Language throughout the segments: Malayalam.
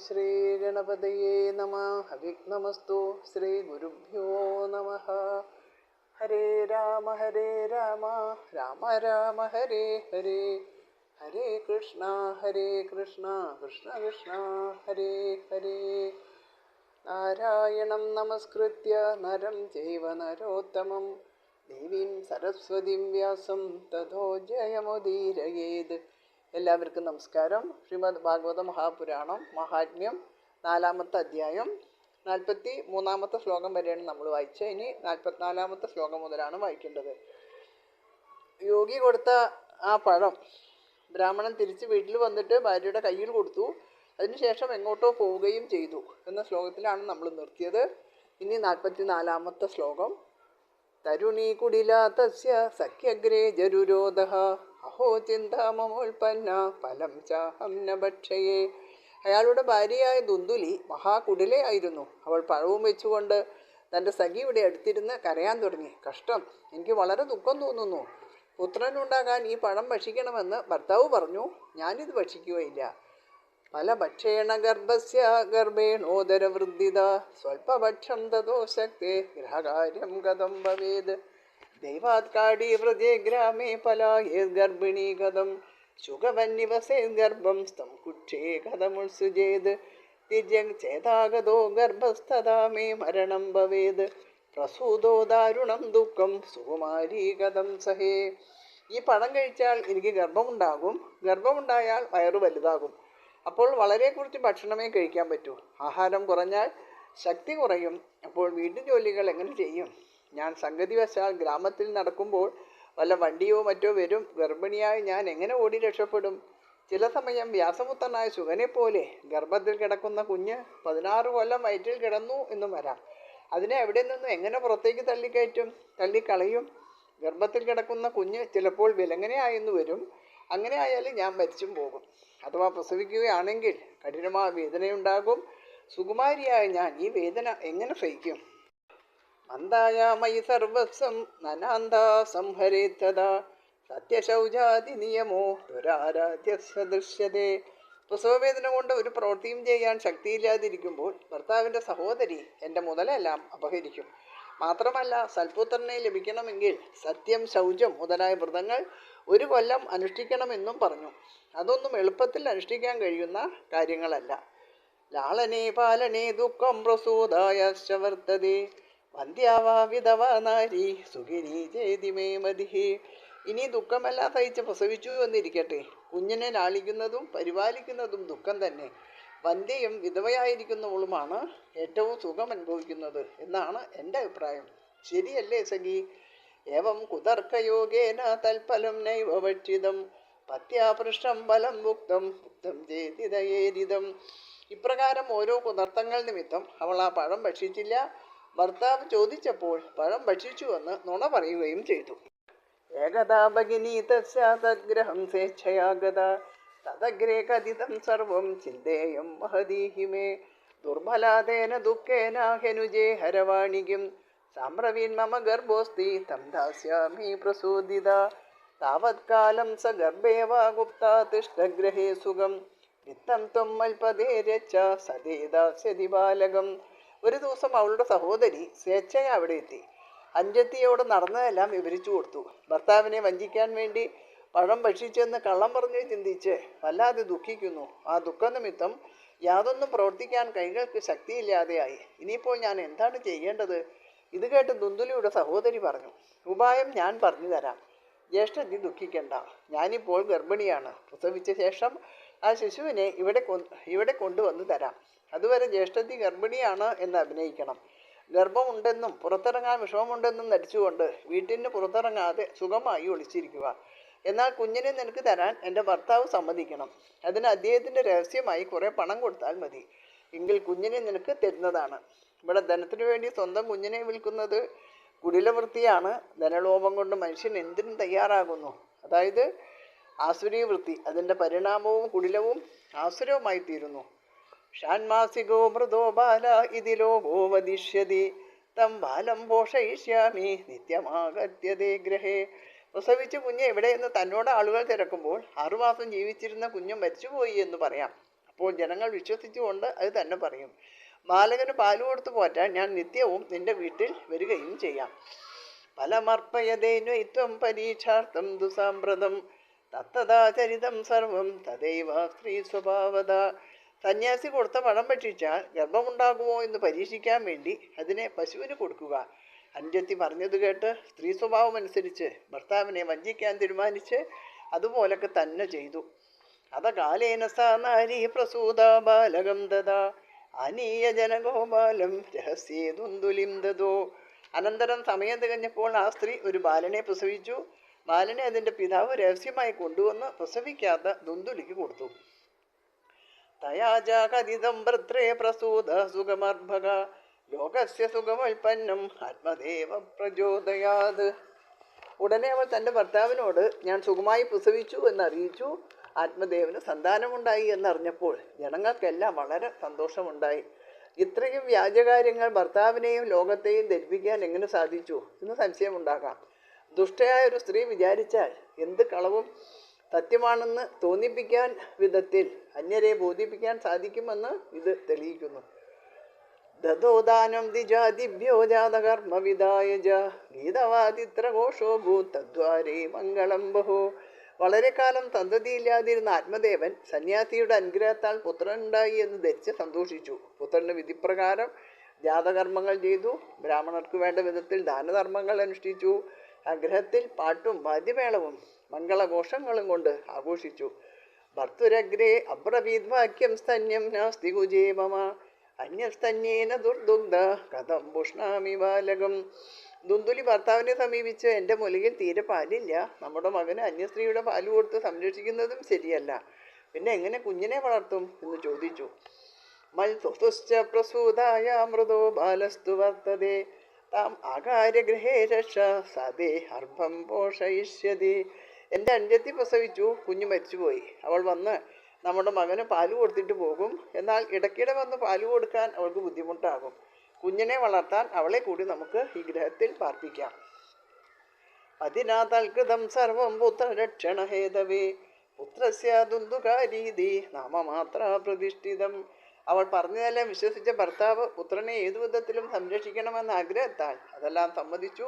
ശ്രീഗണപതയേ നമഃ. ഹവിഘ്നമസ്തു. ശ്രീ ഗുരുഭ്യോ നമഃ. ഹരേ രാമ രാമ രാമ ഹരേ ഹരേ, ഹരേ കൃഷ്ണ കൃഷ്ണ കൃഷ്ണ ഹരേ ഹരേ. നാരായണം നമസ്കൃത്യ നരം ചൈവ നരോത്തമം ദേവീം സരസ്വതീം വ്യാസം തതോ ജയമുദീരയേത്. എല്ലാവർക്കും നമസ്കാരം. ശ്രീമദ് ഭാഗവത മഹാപുരാണം മഹാത്മ്യം 4-ാമത്തെ അധ്യായം 43-ാമത്തെ ശ്ലോകം വരെയാണ് നമ്മൾ വായിച്ചത്. ഇനി 44-ാമത്തെ ശ്ലോകം മുതലാണ് വായിക്കേണ്ടത്. യോഗി കൊടുത്ത ആ പഴം ബ്രാഹ്മണൻ തിരിച്ച് വീട്ടിൽ വന്നിട്ട് ഭാര്യയുടെ കയ്യിൽ കൊടുത്തു. അതിനുശേഷം എങ്ങോട്ടോ പോവുകയും ചെയ്തു എന്ന ശ്ലോകത്തിലാണ് നമ്മൾ നിർത്തിയത്. ഇനി 44-ാമത്തെ ശ്ലോകം. തരുണീ കുടില തസ്യ സഖ്യഗ്രേ ജരുരോധഃ അഹോ ചിന്താമമോൽപ്പന്ന ഫലം ചാഹം ന ഭക്ഷയേ. അയാളുടെ ഭാര്യയായ ദുന്ദുലി മഹാകുടിലയായിരുന്നു. അവൾ പഴവും വെച്ചുകൊണ്ട് തൻ്റെ സഖിയുടെ അടുത്തിരുന്ന് കരയാൻ തുടങ്ങി. കഷ്ടം, എനിക്ക് വളരെ ദുഃഖം തോന്നുന്നു. പുത്രനുണ്ടാകാൻ ഈ പഴം ഭക്ഷിക്കണമെന്ന് ഭർത്താവ് പറഞ്ഞു. ഞാനിത് ഭക്ഷിക്കുകയില്ല. പല ഭക്ഷേണ ഗർഭസ്യ ഗർഭേണോദരവൃദ്ധിത സ്വൽപഭക്ഷം തതോ ശക്തേ ഗൃഹകാര്യം കഥം ഭവേത്. ദൈവാത്കാടി വ്രജേ ഗ്രാമേ പലായേത് ഗർഭിണീ കഥം ശുഗവന്നിവസേത് ഗർഭം സ്തം കുക്ഷേ കഥമുത്സുജേത്. തിര്യചേതാഗതോ ഗർഭസ്ഥതാ മേ മരണം ഭവേത് പ്രസൂതോ ദാരുണം ദുഃഖം സുകുമാരീ കഥം സഹേ. ഈ പഴം കഴിച്ചാൽ എനിക്ക് ഗർഭമുണ്ടാകും. ഗർഭമുണ്ടായാൽ വയറു വലുതാകും. അപ്പോൾ വളരെ കുറച്ച് ഭക്ഷണമേ കഴിക്കാൻ പറ്റൂ. ആഹാരം കുറഞ്ഞാൽ ശക്തി കുറയും. അപ്പോൾ വീട്ടുജോലികൾ എങ്ങനെ ചെയ്യും? ഞാൻ സംഗതിവശാൽ ഗ്രാമത്തിൽ നടക്കുമ്പോൾ വല്ല വണ്ടിയോ മറ്റോ വരും. ഗർഭിണിയായി ഞാൻ എങ്ങനെ ഓടി രക്ഷപ്പെടും? ചില സമയം വ്യാസപുത്രനായ ശുഗനെ പോലെ ഗർഭത്തിൽ കിടക്കുന്ന കുഞ്ഞ് 16 കൊല്ലം വയറ്റിൽ കിടന്നു എന്നും വരാം. അതിനെ എവിടെ നിന്നും എങ്ങനെ പുറത്തേക്ക് തള്ളിക്കളയും? ഗർഭത്തിൽ കിടക്കുന്ന കുഞ്ഞ് ചിലപ്പോൾ വിലങ്ങനെയായെന്ന് വരും. അങ്ങനെ ആയാലും ഞാൻ മരിച്ചും പോകും. അഥവാ പ്രസവിക്കുകയാണെങ്കിൽ കഠിനമായ വേദനയുണ്ടാകും. സുകുമാരിയായ ഞാൻ ഈ വേദന എങ്ങനെ സഹിക്കും? മന്ദായാമയി സർവസ്വം നനാന്താ സംഹരേത്തതാ സത്യശൗചാതി നിയമോ ദുരാരാധ്യ സദൃശ്യതേ. പ്രസവവേദന കൊണ്ട് ഒരു പ്രവൃത്തിയും ചെയ്യാൻ ശക്തിയില്ലാതിരിക്കുമ്പോൾ ഭർത്താവിൻ്റെ സഹോദരി എൻ്റെ മുതലെല്ലാം അപഹരിക്കും. മാത്രമല്ല, സൽപുത്രനെ ലഭിക്കണമെങ്കിൽ സത്യം, ശൗചം മുതലായ വ്രതങ്ങൾ 1 കൊല്ലം അനുഷ്ഠിക്കണമെന്നും പറഞ്ഞു. അതൊന്നും എളുപ്പത്തിൽ അനുഷ്ഠിക്കാൻ കഴിയുന്ന കാര്യങ്ങളല്ല. ലാളനേ പാലനേ ദുഃഖം പ്രസൂതായാശ്ച വർത്തതേ വന്ധ്യാവാ വിധവാ നാരി സുഖിനീ ചേതിമേ മതിഹേ. ഇനി ദുഃഖമെല്ലാം സഹിച്ച് പ്രസവിച്ചു എന്നിരിക്കട്ടെ, കുഞ്ഞിനെ ലാളിക്കുന്നതും പരിപാലിക്കുന്നതും ദുഃഖം തന്നെ. വന്ധ്യയും വിധവയായിരിക്കുന്നവളുമാണ് ഏറ്റവും സുഖം അനുഭവിക്കുന്നത് എന്നാണ് എൻ്റെ അഭിപ്രായം. ശരിയല്ലേ സഖി? ഏവം കുതർക്കയോഗേന തൽഫലം നൈവ ഭക്ഷിതം പത്യാപൃഷ്ടം ഫലം മുക്തം ചേതിതയേരിതം. ഇപ്രകാരം ഓരോ കുതർത്ഥങ്ങൾ നിമിത്തം അവൾ ആ പഴം ഭക്ഷിച്ചില്ല. ഭർത്താവ് ചോദിച്ചപ്പോൾ പഴം ഭക്ഷിച്ചുവെന്ന് നുണ പറയുകയും ചെയ്തു. ഏകദാ ഭഗിനി തസ്യാതഗ്രഹം സ്വേച്ഛയാഗത തദഗ്രേ കഥിതം സർവം ചിന്തേയം മഹദീഹിമേ ദുർബലാദേന ദുഃഖേന ഹനുജേ ഹരവാണികം സാമ്രവീൻ മമ ഗർഭോസ്തി തം ദാസ്യാമി പ്രസൂദിത താവത്കാലം സ ഗർഭേവാ ഗുപ്താ തിഷ്ഠഗ്രഹേ സുഖം വിത്തം ത്വം മൽപദേ രച്ച സദേ ദാസ്യതി ബാലകം. ഒരു ദിവസം അവളുടെ സഹോദരി സ്വേച്ഛയ അവിടെ എത്തി. അഞ്ചത്തിയോട് നടന്നതെല്ലാം വിവരിച്ചു കൊടുത്തു. ഭർത്താവിനെ വഞ്ചിക്കാൻ വേണ്ടി പഴം ഭക്ഷിച്ചെന്ന് കള്ളം പറഞ്ഞ് ചിന്തിച്ച് വല്ലാതെ ദുഃഖിക്കുന്നു. ആ ദുഃഖനിമിത്തം യാതൊന്നും പ്രവർത്തിക്കാൻ കൈകൾക്ക് ശക്തിയില്ലാതെയായി. ഇനിയിപ്പോൾ ഞാൻ എന്താണ് ചെയ്യേണ്ടത്? ഇത് കേട്ട് ദുന്ദുലിയുടെ സഹോദരി പറഞ്ഞു, ഉപായം ഞാൻ പറഞ്ഞു തരാം. ജ്യേഷ്ഠത്തി ദുഃഖിക്കണ്ട. ഞാനിപ്പോൾ ഗർഭിണിയാണ്. പ്രസവിച്ച ശേഷം ആ ശിശുവിനെ ഇവിടെ കൊണ്ടുവന്ന് തരാം. അതുവരെ ജ്യേഷ്ഠത്തി ഗർഭിണിയാണ് എന്ന് അഭിനയിക്കണം. ഗർഭമുണ്ടെന്നും പുറത്തിറങ്ങാൻ വിഷമമുണ്ടെന്നും നടിച്ചുകൊണ്ട് വീട്ടിന് പുറത്തിറങ്ങാതെ സുഖമായി ഒളിച്ചിരിക്കുക. എന്നാൽ കുഞ്ഞിനെ നിനക്ക് തരാൻ എൻ്റെ ഭർത്താവ് സമ്മതിക്കണം. അതിന് അദ്ദേഹത്തിൻ്റെ രഹസ്യമായി കുറേ പണം കൊടുത്താൽ മതി. എങ്കിൽ കുഞ്ഞിനെ നിനക്ക് തരുന്നതാണ്. ഇവിടെ ധനത്തിനു വേണ്ടി സ്വന്തം കുഞ്ഞിനെ വിൽക്കുന്നത് കുടിലവൃത്തിയാണ്. ധനലോഭം കൊണ്ട് മനുഷ്യൻ എന്തിനും തയ്യാറാകുന്നു. അതായത് ആസുരീ വൃത്തി. അതിൻ്റെ പരിണാമവും കുടിലവും ആസുരവുമായി തീരുന്നു. ഷാൻമാസികോ മൃദോ ബാല ഇതിലോകോ വദിഷ്യതി തം ബാലം പോഷയിഷ്യാമി നിത്യമാഗത്യതേ ഗ്രഹേ. പ്രസവിച്ച കുഞ്ഞ് എവിടെയെന്ന് തന്നോട് ആളുകൾ തിരക്കുമ്പോൾ 6 മാസം ജീവിച്ചിരുന്ന കുഞ്ഞ് മരിച്ചുപോയി എന്ന് പറയാം. അപ്പോൾ ജനങ്ങൾ വിശ്വസിച്ചുകൊണ്ട് അത് തന്നെ പറയും. ബാലകന് പാല് കൊടുത്തു പോറ്റാൻ ഞാൻ നിത്യവും നിന്റെ വീട്ടിൽ വരികയും ചെയ്യാം. ഫലമർപ്പയതേന്വൈത്വം പരീക്ഷാർത്ഥം ദുസാമ്പ്രതം തത്തതാ ചരിതം സർവം തദൈവ സ്ത്രീ സ്വഭാവത. സന്യാസി കൊടുത്ത പഴം ഭക്ഷിച്ചാൽ ഗർഭമുണ്ടാകുമോ എന്ന് പരീക്ഷിക്കാൻ വേണ്ടി അതിനെ പശുവിന് കൊടുക്കുക. അനുജത്തി പറഞ്ഞത് കേട്ട് സ്ത്രീ സ്വഭാവം അനുസരിച്ച് ഭർത്താവിനെ വഞ്ചിക്കാൻ തീരുമാനിച്ച് അതുപോലൊക്കെ തന്നെ ചെയ്തു. അത കാലേന സാ നാരീ പ്രസൂത ബാലകം ദദാ ആനീയ ജനഗോപാലം രഹസ്യേ ദുന്ദുലിം ദദോ. അനന്തരം സമയം തികഞ്ഞപ്പോൾ ആ സ്ത്രീ ഒരു ബാലനെ പ്രസവിച്ചു. ബാലനെ അതിൻ്റെ പിതാവ് രഹസ്യമായി കൊണ്ടുവന്ന് പ്രസവിക്കാത്ത ദുന്ദുലിക്ക് കൊടുത്തു. തയാജ കഥിതം ഭർത്രേ പ്രസൂത സുഖമർഭക ലോകസ്യ സുഖമുൽപ്പന്നം ആത്മദേവ പ്രചോദയാത്. ഉടനെ അവൾ തൻ്റെ ഭർത്താവിനോട് ഞാൻ സുഖമായി പ്രസവിച്ചു എന്നറിയിച്ചു. ആത്മദേവന് സന്താനമുണ്ടായി എന്നറിഞ്ഞപ്പോൾ ജനങ്ങൾക്കെല്ലാം വളരെ സന്തോഷമുണ്ടായി. ഇത്രയും വ്യാജകാര്യങ്ങൾ ഭർത്താവിനെയും ലോകത്തെയും ധരിപ്പിക്കാൻ എങ്ങനെ സാധിച്ചു എന്ന് സംശയമുണ്ടാകാം. ദുഷ്ടയായ ഒരു സ്ത്രീ വിചാരിച്ചാൽ എന്ത് കളവും സത്യമാണെന്ന് തോന്നിപ്പിക്കാൻ വിധത്തിൽ അന്യരെ ബോധിപ്പിക്കാൻ സാധിക്കുമെന്ന് ഇത് തെളിയിക്കുന്നു. ദദോദാനം ദിജാദിഭ്യോ ജാതകർമ്മവിദായജ ഗീതവാദിത്രഘോഷോ ഭൂതദ്വാരേ മംഗളം ബഹു. വളരെ കാലം സന്തതിയില്ലാതിരുന്ന ആത്മദേവൻ സന്യാസിയുടെ അനുഗ്രഹത്താൽ പുത്രനുണ്ടായി എന്ന് ധരിച്ച് സന്തോഷിച്ചു. പുത്രന് വിധിപ്രകാരം ജാതകർമ്മങ്ങൾ ചെയ്തു. ബ്രാഹ്മണർക്ക് വേണ്ട വിധത്തിൽ ദാനധർമ്മങ്ങൾ അനുഷ്ഠിച്ചു. ആഗ്രഹത്തിൽ പാട്ടും വാദ്യമേളവും മംഗളഘോഷങ്ങളും കൊണ്ട് ആഘോഷിച്ചു. ഭർത്തുരഗ്രേ അബ്രവീത് വാക്യം സ്തന്യം നാസ്തി കുജേ മമ അന്യസ്തന്യേന ദുർദുഗ്ധ കഥം പുഷ്ണാമി ബാലകം. ദുന്ദുലി ഭർത്താവിനെ സമീപിച്ച് എൻ്റെ മുലയിൽ തീരെ പാലില്ല, നമ്മുടെ മകന് അന്യസ്ത്രീയുടെ പാല് കൊടുത്ത് സംരക്ഷിക്കുന്നതും ശരിയല്ല, പിന്നെ എങ്ങനെ കുഞ്ഞിനെ വളർത്തും എന്ന് ചോദിച്ചു. മൽതുശ്ച പ്രസൂതായ മൃദോ ബാലസ്തു വർത്തതേ താം ആകാര്യഗൃഹേ രക്ഷ സദേ അർഭം പോഷയിഷ്യതി. എൻ്റെ അനുജത്തി പ്രസവിച്ചു, കുഞ്ഞ് മരിച്ചുപോയി. അവൾ വന്ന് നമ്മുടെ മകന് പാല് കൊടുത്തിട്ട് പോകും. എന്നാൽ ഇടയ്ക്കിടെ വന്ന് പാല് കൊടുക്കാൻ അവൾക്ക് ബുദ്ധിമുട്ടാകും. കുഞ്ഞിനെ വളർത്താൻ അവളെ കൂടി നമുക്ക് ഈ ഗ്രഹത്തിൽ പാർപ്പിക്കാം. അതിനാ തൽകൃതം സർവം പുത്രരക്ഷണഹേതവേ പുത്രസ്യ ദുന്ദുകാരീതി നാമമാത്ര പ്രതിഷ്ഠിതം. അവൾ പറഞ്ഞതെല്ലാം വിശ്വസിച്ച ഭർത്താവ് പുത്രനെ ഏതു വിധത്തിലും സംരക്ഷിക്കണമെന്ന ആഗ്രഹത്താൽ അതെല്ലാം സമ്മതിച്ചു.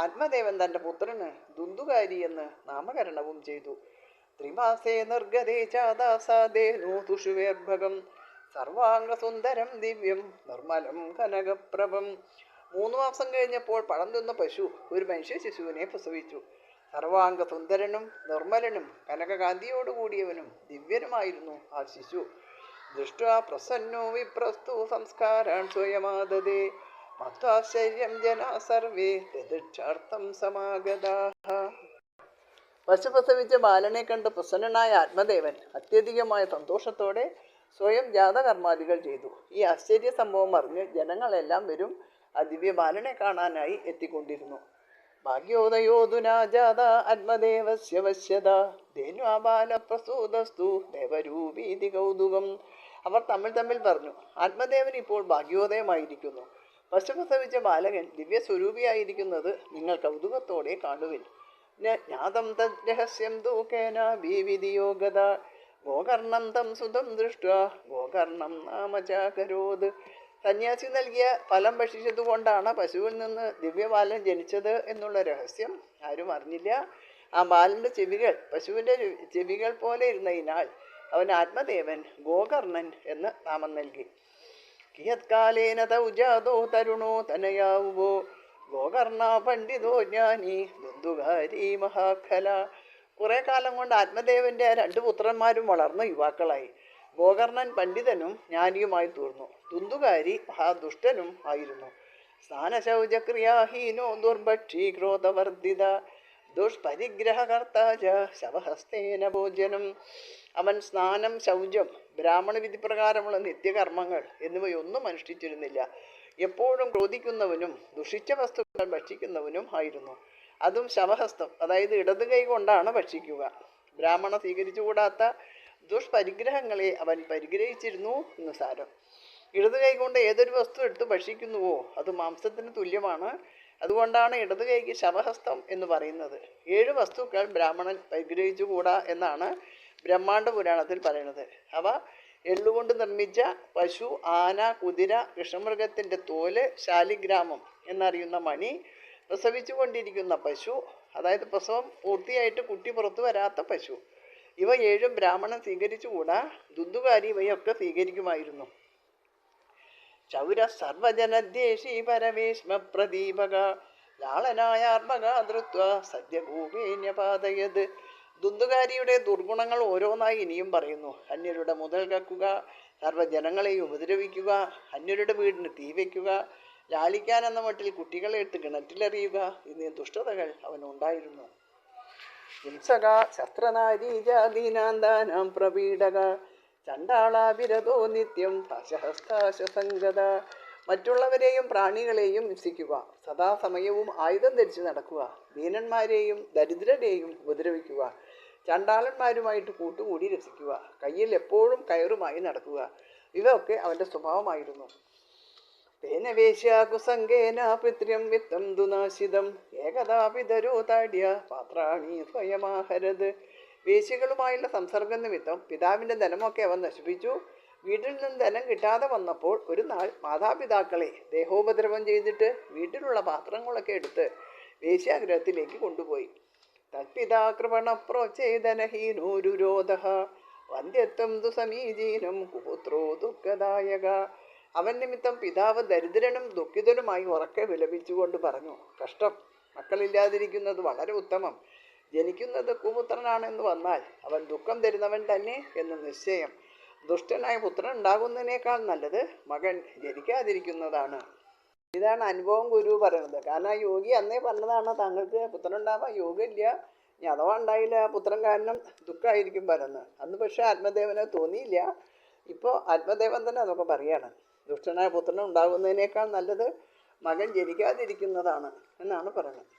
ആത്മദേവൻ തൻ്റെ പുത്രന് ദുന്ദുകാരി എന്ന് നാമകരണവും ചെയ്തു. ത്രിമാസേ നിർഗതേ ചാദാസാദേനൂതുഷുവേർഭകം സർവാംഗസുന്ദരം ദിവ്യം നിർമ്മലം കനകപ്രഭം. 3 മാസം കഴിഞ്ഞപ്പോൾ പഴം തിന്ന പശു ഒരു മനുഷ്യ ശിശുവിനെ പ്രസവിച്ചു. സർവാംഗസുന്ദരനും നിർമ്മലനും കനകകാന്തിയോടുകൂടിയവനും ദിവ്യനുമായിരുന്നു ആ ശിശു. ദൃഷ്ട്വാ പ്രസന്നോ വിപ്രസ്തു സംസ്കാരാൻ സ്വയമാദദേ മത്വാശ്ചര്യം ജനാ സർവേ തദക്ഷാർത്ഥം സമാഗതാഃ. പശു പ്രസവിച്ച ബാലനെ കണ്ട് പ്രസന്നനായ ആത്മദേവൻ അത്യധികമായ സന്തോഷത്തോടെ സ്വയം ജാതകർമാദികൾ ചെയ്തു. ഈ ആശ്ചര്യ സംഭവം അറിഞ്ഞ് ജനങ്ങളെല്ലാം വരും ആ ദിവ്യ ബാലനെ കാണാനായി എത്തിക്കൊണ്ടിരുന്നു. ഭാഗ്യോദയോധുനാ ജാത ആത്മദേവസ്യ വശ്യത ധേന്വാ ബാലപ്രസൂതസ്തു ദേവരൂപീതി കൗതുകം. അവർ തമ്മിൽ പറഞ്ഞു, ആത്മദേവൻ ഇപ്പോൾ ഭാഗ്യോദയമായിരിക്കുന്നു. പശു പ്രസവിച്ച ബാലകൻ ദിവ്യസ്വരൂപിയായിരിക്കുന്നത് നിങ്ങൾ കൗതുകത്തോടെ കാണുവിൻ. ജ്ഞാതം തദ് രഹസ്യം ദൂക്കേന ഭീവിധിയോഗത ഗോകർണം തം സുതം ദൃഷ്ട്വാ ഗോകർണം നാമചാകരോത്. സന്യാസി നൽകിയ ഫലം ഭക്ഷിച്ചതുകൊണ്ടാണ് പശുവിൽ നിന്ന് ദിവ്യബാലൻ ജനിച്ചത് എന്നുള്ള രഹസ്യം ആരും അറിഞ്ഞില്ല. ആ ബാലൻ്റെ ചെവികൾ പശുവിൻ്റെ ചെവികൾ പോലെ ഇരുന്നതിനാൽ അവൻ ആത്മദേവൻ ഗോകർണൻ എന്ന് നാമം നൽകി. കിയത്കാലേന തൗജാതോ തരുണോ തനയാവുവോ ഗോകർണ പണ്ഡിതോ ജ്ഞാനി ദുന്ദുകാരി മഹാഖല. കുറെ കാലം കൊണ്ട് ആത്മദേവന്റെ 2 പുത്രന്മാരും വളർന്ന യുവാക്കളായി. ഗോകർണൻ പണ്ഡിതനും ജ്ഞാനിയുമായി തീർന്നു. ദുന്ദുകാരി മഹാദുഷ്ടനും ആയിരുന്നു. സ്നാനശൗചക്രിയാഹീനോ ദുർഭക്ഷീ ക്രോധവർദ്ധിത ദുഷ്പരിഗ്രഹകർത്താച ശവഹസ്തേന ഭോജനം. അവൻ സ്നാനം, ശൗചം, ബ്രാഹ്മണ വിധിപ്രകാരമുള്ള നിത്യകർമ്മങ്ങൾ എന്നിവയൊന്നും അനുഷ്ഠിച്ചിരുന്നില്ല. എപ്പോഴും ക്രോധിക്കുന്നവനും ദുഷിച്ച വസ്തുക്കൾ ഭക്ഷിക്കുന്നവനും ആയിരുന്നു. അതും ശവഹസ്തം, അതായത് ഇടത് കൈ കൊണ്ടാണ് ഭക്ഷിക്കുക. ബ്രാഹ്മണ സ്വീകരിച്ചുകൂടാത്ത ദുഷ്പരിഗ്രഹങ്ങളെ അവൻ പരിഗ്രഹിച്ചിരുന്നു എന്ന് സാരം. ഇടത് കൈ കൊണ്ട് ഏതൊരു വസ്തു എടുത്ത് ഭക്ഷിക്കുന്നുവോ അത് മാംസത്തിന് തുല്യമാണ്. അതുകൊണ്ടാണ് ഇടത് കൈക്ക് ശവഹസ്തം എന്ന് പറയുന്നത്. 7 വസ്തുക്കൾ ബ്രാഹ്മണൻ പരിഗ്രഹിച്ചുകൂടാ എന്നാണ് ബ്രഹ്മാണ്ഡ പുരാണത്തിൽ പറയുന്നത്. അവ എള്ളുകൊണ്ട് നിർമ്മിച്ച പശു, ആന, കുതിര, കൃഷ്ണമൃഗത്തിൻ്റെ തോല്, ശാലിഗ്രാമം എന്നറിയുന്ന മണി, പ്രസവിച്ചു കൊണ്ടിരിക്കുന്ന പശു, അതായത് പ്രസവം പൂർത്തിയായിട്ട് കുട്ടി പുറത്തു വരാത്ത പശു, ഇവ 7 ബ്രാഹ്മണൻ സ്വീകരിച്ചുകൂടാ. ദുന്ദുകാരി ഇവയൊക്കെ സ്വീകരിക്കുമായിരുന്നു. ചൗര സർവജനദ്വേഷി പരമേശ്മ പ്രദീപക ലാളനായാർമകാതൃത്വ സദ്യഭൂമേന്യപാതയത്. ദുന്ദുകാരിയുടെ ദുർഗുണങ്ങൾ ഓരോന്നായി ഇനിയും പറയുന്നു. അന്യരുടെ മുതൽ കക്കുക, സർവ്വജനങ്ങളെയും ഉപദ്രവിക്കുക, അന്യരുടെ വീടിന് തീ വയ്ക്കുക, ലാളിക്കാൻ എന്ന മട്ടിൽ കുട്ടികളെ എടുത്ത് കിണറ്റിലെറിയുക എന്നീ ദുഷ്ടതകൾ അവനുണ്ടായിരുന്നു. ഹിംസക ശസ്ത്രനാരീജാദീനാന്താനാം പ്രപീഡക ചണ്ടാളാഭിരതോ നിത്യം പാശഹസ്താശസംഗത. മറ്റുള്ളവരെയും പ്രാണികളെയും ഹിംസിക്കുക, സദാസമയവും ആയുധം ധരിച്ച് നടക്കുക, ദീനന്മാരെയും ദരിദ്രരെയും ഉപദ്രവിക്കുക, ചണ്ടാളന്മാരുമായിട്ട് കൂട്ടുകൂടി രസിക്കുക, കയ്യിൽ എപ്പോഴും കയറുമായി നടക്കുക, ഇവയൊക്കെ അവൻ്റെ സ്വഭാവമായിരുന്നു. തേന വേശ്യാകുസംഗേന പിത്ര്യം വിത്തം ദുനാശിതം ഏകദാപിതരോ താഡ്യ പാത്രാണി സ്വയമാഹരത്. വേശ്യകളുമായുള്ള സംസർഗം നിമിത്തം പിതാവിൻ്റെ ധനമൊക്കെ അവൻ നശിപ്പിച്ചു. വീട്ടിൽ നിന്ന് ധനം കിട്ടാതെ വന്നപ്പോൾ ഒരു നാൾ മാതാപിതാക്കളെ ദേഹോപദ്രവം ചെയ്തിട്ട് വീട്ടിലുള്ള പാത്രങ്ങളൊക്കെ എടുത്ത് വേശ്യാഗ്രഹത്തിലേക്ക് കൊണ്ടുപോയി. തൽപിതാകൃപണ പ്രോചേതനഹീനോരുരോധ വന്ധ്യത്വം തു സമീചീനം കുപുത്രോ ദുഃഖദായക. അവൻ നിമിത്തം പിതാവ് ദരിദ്രനും ദുഃഖിതനുമായി ഉറക്കെ വിലപിച്ചുകൊണ്ട് പറഞ്ഞു, കഷ്ടം, മക്കളില്ലാതിരിക്കുന്നത് വളരെ ഉത്തമം. ജനിക്കുന്നത് കുപുത്രനാണെന്ന് വന്നാൽ അവൻ ദുഃഖം തരുന്നവൻ തന്നെ എന്ന് നിശ്ചയം. ദുഷ്ടനായ പുത്രൻ ഉണ്ടാകുന്നതിനേക്കാൾ നല്ലത് മകൻ ജനിക്കാതിരിക്കുന്നതാണ്. ഇതാണ് അനുഭവം ഗുരു പറയുന്നത്. കാരണം യോഗി അന്നേ പറഞ്ഞതാണ്, താങ്കൾക്ക് പുത്രൻ ഉണ്ടാവാൻ യോഗമില്ല, ഇനി അഥവാ ഉണ്ടായില്ല പുത്രൻ കാരണം ദുഃഖമായിരിക്കും പറയുന്നത്. അന്ന് പക്ഷേ ആത്മദേവനെ തോന്നിയില്ല. ഇപ്പോൾ ആത്മദേവൻ തന്നെ അതൊക്കെ പറയാണ്. ദുഷ്ടനായ പുത്രൻ ഉണ്ടാകുന്നതിനേക്കാൾ നല്ലത് മകൻ ജനിക്കാതിരിക്കുന്നതാണ് എന്നാണ് പറയുന്നത്.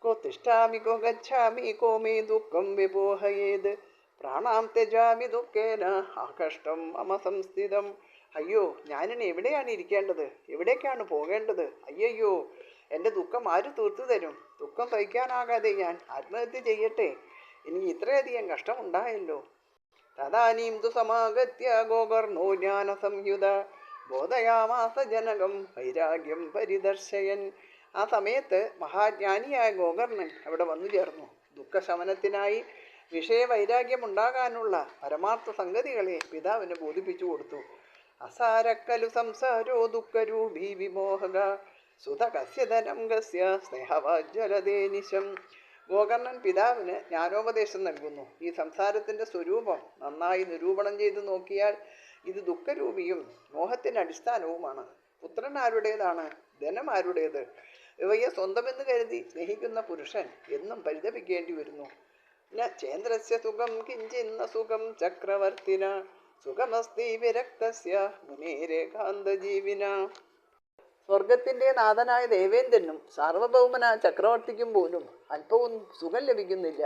കോ തിഷ്ഠാമി കോ ഗച്ഛാമി കോ മേ ദുഃഖം വിപോഹയേത് പ്രാണാം തെജാമി ദുഃഖേന ആകഷ്ടം മമ സംസ്ഥിതം. അയ്യോ, ഞാനിനി എവിടെയാണ് ഇരിക്കേണ്ടത്, എവിടേക്കാണ് പോകേണ്ടത്? അയ്യോ, എൻ്റെ ദുഃഖം ആര് തീർത്തു തരും? ദുഃഖം സഹിക്കാനാകാതെ ഞാൻ ആത്മഹത്യ ചെയ്യട്ടെ, എനിക്ക് ഇത്രയധികം കഷ്ടമുണ്ടായല്ലോ. തദാനീം തു സമാഗത്യ ഗോകർണോ ജ്ഞാന സംയുത ബോധയാമാസ ജനകം വൈരാഗ്യം പരിദർശയൻ. ആ സമയത്ത് മഹാജ്ഞാനിയായ ഗോകർണൻ അവിടെ വന്നു ചേർന്നു. ദുഃഖശമനത്തിനായി വിഷയവൈരാഗ്യമുണ്ടാകാനുള്ള പരമാർത്ഥ സംഗതികളെ പിതാവിന് ബോധിപ്പിച്ചു കൊടുത്തു. അസാരക്കലു സംസാരോ ദുഃഖരൂപീ വിമോഹക സുത കസ്യധനം കസ്യ സ്നേഹവാജ്വലതേനിശം. ഗോകർണൻ പിതാവിന് ജ്ഞാനോപദേശം നൽകുന്നു. ഈ സംസാരത്തിൻ്റെ സ്വരൂപം നന്നായി നിരൂപണം ചെയ്തു നോക്കിയാൽ ഇത് ദുഃഖരൂപിയും മോഹത്തിൻ്റെ അടിസ്ഥാനവുമാണ്. പുത്രൻ ആരുടേതാണ്? ധനം ആരുടേത്? ഇവയെ സ്വന്തമെന്ന് കരുതി സ്നേഹിക്കുന്ന പുരുഷൻ എന്നും പരിതപിക്കേണ്ടി വരുന്നു. ന ചേന്ദ്രസ്യ സുഖം കിഞ്ചിന്ന സുഖം ചക്രവർത്തിന സുഖമസ്തി വിരക്തസ്യ മുനേരേകാന്തജീവിന. സ്വർഗത്തിൻ്റെ നാഥനായ ദേവേന്ദ്രനും സാർവഭൗമനായ ചക്രവർത്തിക്കും പോലും അല്പവും സുഖം ലഭിക്കുന്നില്ല.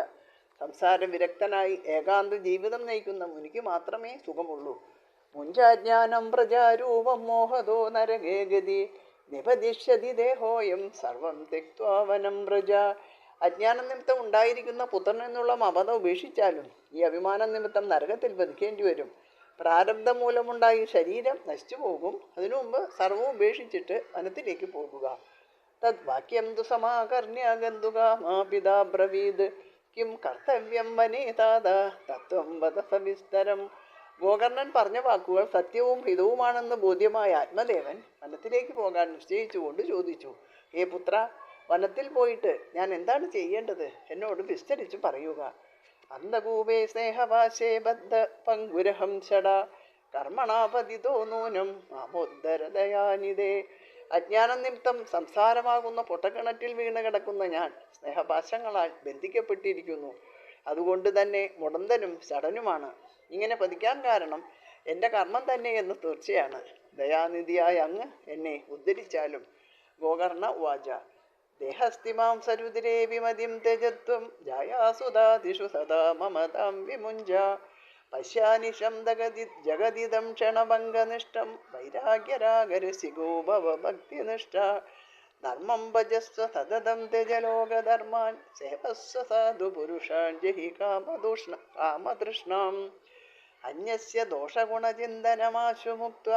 സംസാര വിരക്തനായി ഏകാന്ത ജീവിതം നയിക്കുന്ന മുനിക്ക് മാത്രമേ സുഖമുള്ളൂ. മുഞ്ചാജ്ഞാനം പ്രജാരൂപം മോഹദോ നരകേ ഗതി നിപതിഷ്യതി ദേഹോയം സർവം തെക്വാവനം പ്രജ. അജ്ഞാനം നിമിത്തം ഉണ്ടായിരിക്കുന്ന പുത്രൻ എന്നുള്ള മമത ഉപേക്ഷിച്ചാലും ഈ അഭിമാനം നിമിത്തം നരകത്തിൽ വധിക്കേണ്ടി വരും. പ്രാരബ്ധം മൂലമുണ്ടായി ശരീരം നശിച്ചു പോകും. അതിനു മുമ്പ് സർവവും ഉപേക്ഷിച്ചിട്ട് വനത്തിലേക്ക് പോകുക. തദ് വാക്യം തു സമാകർണ്യ ഗന്ധുക മാ പിതാ ബ്രവീത് കിം കർത്തവ്യം വനേ താത തത്വം വദ സവിസ്തരം. ഗോകർണൻ പറഞ്ഞ വാക്കുകൾ സത്യവും ഹിതവുമാണെന്ന് ബോധ്യമായ ആത്മദേവൻ വനത്തിലേക്ക് പോകാൻ നിശ്ചയിച്ചുകൊണ്ട് ചോദിച്ചു, ഹേ പുത്ര, വനത്തിൽ പോയിട്ട് ഞാൻ എന്താണ് ചെയ്യേണ്ടത്? എന്നോട് വിസ്തരിച്ചു പറയുക. അന്ധകൂപേ സ്നേഹവാശേ ബദ്ധ പങ്കുരഹം ഷട കർമ്മണാപതിതോ നൂനം മാമോദ്ധരദയാനിതേ. അജ്ഞാനം നിമിത്തം സംസാരമാകുന്ന പൊട്ടക്കിണറ്റിൽ വീണ് കിടക്കുന്ന ഞാൻ സ്നേഹപാശങ്ങളാൽ ബന്ധിക്കപ്പെട്ടിരിക്കുന്നു. അതുകൊണ്ട് തന്നെ മുടന്തനും ഷടനുമാണ്. ഇങ്ങനെ പതിക്കാൻ കാരണം എൻ്റെ കർമ്മം തന്നെ എന്ന് തീർച്ചയാണ്. ദയാനിധിയായ അങ്ങ് എന്നെ ഉദ്ധരിച്ചാലും. ഗോകർണ ഉവാച ദേഹസ്ഥിമാം സരുദ്രേ വിമതിം തെജത്വം ജായാസുതാദിഷു സദാ മമതാം വിമുഞ്ച പശ്യാനിശം ജഗതിദം ക്ഷണഭംഗനിഷ്ഠം വൈരാഗ്യരാഗരസികോ ഭവഭക്തിനിഷ്ഠ ധർമ്മം ഭജസ്വ സതതം തെജലോകധർമാൻ സേവസ്വ സാധു പുരുഷാൻ ജഹി കാമതൃഷ്ണാം. അന്യസ്യ ദോഷഗുണചിന്തനമാശു മുക്ത്വ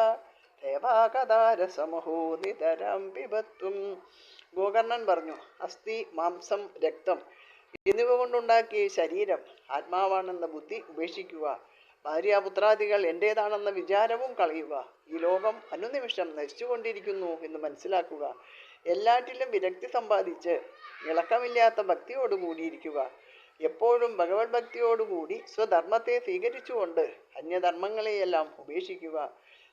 ദേവാകതാരസമഹോ നിതരം പിബത്വം. ഗോകർണൻ പറഞ്ഞു, അസ്ഥി, മാംസം, രക്തം എന്നിവ കൊണ്ടുണ്ടാക്കിയ ശരീരം ആത്മാവാണെന്ന ബുദ്ധി ഉപേക്ഷിക്കുക. ഭാര്യാപുത്രാദികൾ എൻ്റേതാണെന്ന വിചാരവും കളയുക. ഈ ലോകം അനുനിമിഷം നശിച്ചുകൊണ്ടിരിക്കുന്നു എന്ന് മനസ്സിലാക്കുക. എല്ലാറ്റിലും വിരക്തി സമ്പാദിച്ച് ഇളക്കമില്ലാത്ത ഭക്തിയോട് കൂടിയിരിക്കുക. എപ്പോഴും ഭഗവത് ഭക്തിയോടുകൂടി സ്വധർമ്മത്തെ സ്വീകരിച്ചുകൊണ്ട് അന്യധർമ്മങ്ങളെയെല്ലാം ഉപേക്ഷിക്കുക.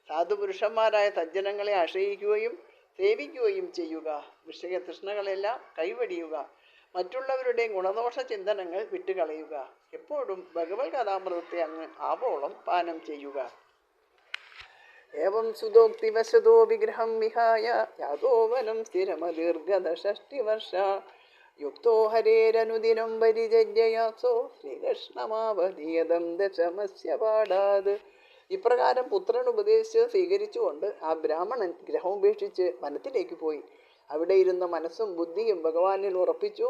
സാധുപുരുഷന്മാരായ സജ്ജനങ്ങളെ ആശ്രയിക്കുകയും സേവിക്കുകയും ചെയ്യുക. വിഷയതൃഷ്ണകളെല്ലാം കൈവടിയുക. മറ്റുള്ളവരുടെ ഗുണദോഷ ചിന്തനങ്ങൾ വിട്ടുകളയുക. എപ്പോഴും ഭഗവത് കഥാമൃതത്തെ അങ്ങ് ആവോളം പാനം ചെയ്യുക. ഏവം സുതോക്തിവശതോ വിഗ്രഹം വിഹായ യാതോവനം സ്ഥിരമദീർഘത 6 വർഷ യുക്തോ ഹരേരനുദിനം പരിചര്യയാസോ ശ്രീകൃഷ്ണമാവധീയതം ദശമസ്യ പാടാത്. ഇപ്രകാരം പുത്രൻ ഉപദേശിച്ച് സ്വീകരിച്ചുകൊണ്ട് ആ ബ്രാഹ്മണൻ ഗ്രഹം ഉപേക്ഷിച്ച് വനത്തിലേക്ക് പോയി. അവിടെ ഇരുന്ന മനസ്സും ബുദ്ധിയും ഭഗവാനിൽ ഉറപ്പിച്ചു.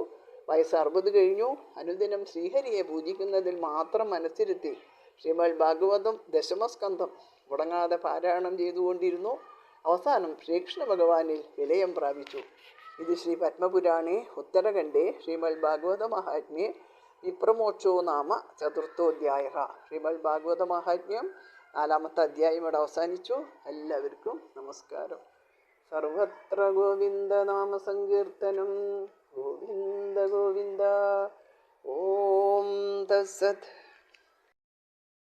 വയസ്സ് 60 കഴിഞ്ഞു. അനുദിനം ശ്രീഹരിയെ പൂജിക്കുന്നതിൽ മാത്രം മനസ്സിരുത്തി ശ്രീമദ് ഭാഗവതം ദശമസ്കന്ധം മുടങ്ങാതെ പാരായണം ചെയ്തുകൊണ്ടിരുന്നു. അവസാനം ശ്രീകൃഷ്ണ ഭഗവാനിൽ വിലയം പ്രാപിച്ചു. ഇത് ശ്രീ പത്മപുരാണേ ഉത്തരഖണ്ഡേ ശ്രീമദ് ഭാഗവത മഹാത്മ്യേ വിപ്രമോക്ഷോ നാമ ചതുർത്ഥോധ്യായ. ശ്രീമദ് ഭാഗവത മഹാത്മ്യം 4-ാമത്തെ അധ്യായം ഇവിടെ അവസാനിച്ചു. എല്ലാവർക്കും നമസ്കാരം. സർവത്ര ഗോവിന്ദ നാമ സങ്കീർത്തനം. ഗോവിന്ദ ഗോവിന്ദ. ഓം തത്സത്.